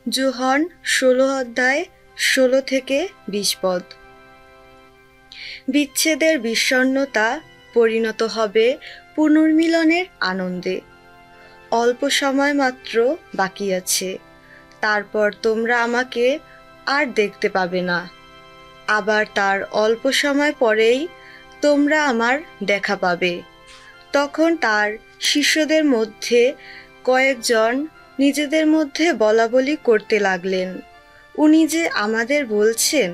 যোহন 16 অধ্যায় 16 থেকে 20 পদ। বিচ্ছেদের বিষণ্ণতা পরিণত হবে পুনর্মিলনের আনন্দে। অল্প সময় মাত্র বাকি আছে, তারপর তোমরা আমাকে আর দেখতে পাবে না। আবার তার অল্প সময় পরেই তোমরা আমার দেখা পাবে। তখন তার শিষ্যদের মধ্যে কয়েকজন নিজেদের মধ্যে বলাবলি করতে লাগলেন, উনি যে আমাদের বলছেন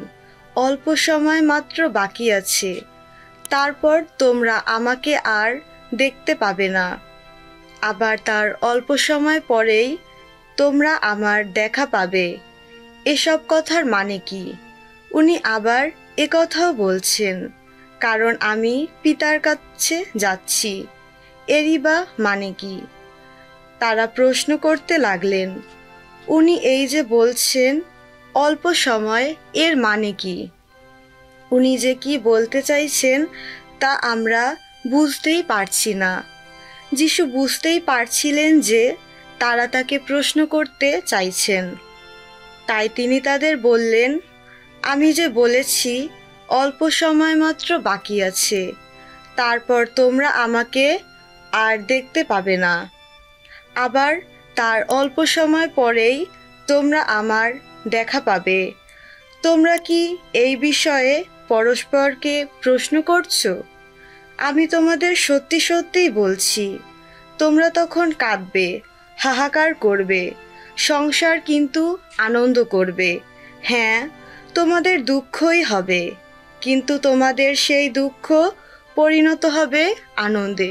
অল্প সময় মাত্র বাকি আছে, তারপর তোমরা আমাকে আর দেখতে পাবে না। আবার তার অল্প সময় পরেই তোমরা আমার দেখা পাবে। এসব কথার মানে কি? উনি আবার একথাও বলছেন, কারণ আমি পিতার কাছে যাচ্ছি। এরই বা মানে কি? তারা প্রশ্ন করতে লাগলেন, উনি এই যে বলছেন অল্প সময়, এর মানে কি? উনি যে কি বলতে চাইছেন তা আমরা বুঝতেই পারছি না। যিশু বুঝতেই পারছিলেন যে তারা তাকে প্রশ্ন করতে চাইছেন। তাই তিনি তাদের বললেন, আমি যে বলেছি অল্প সময় মাত্র বাকি আছে, তারপর তোমরা আমাকে আর দেখতে পাবে না। আবার তার অল্প সময় পরেই তোমরা আমার দেখা পাবে। তোমরা কি এই বিষয়ে পরস্পরকে প্রশ্ন করছো? আমি তোমাদের সত্যি সত্যিই বলছি, তোমরা তখন কাঁদবে, হাহাকার করবে, সংসার কিন্তু আনন্দ করবে। হ্যাঁ, তোমাদের দুঃখই হবে, কিন্তু তোমাদের সেই দুঃখ পরিণত হবে আনন্দে।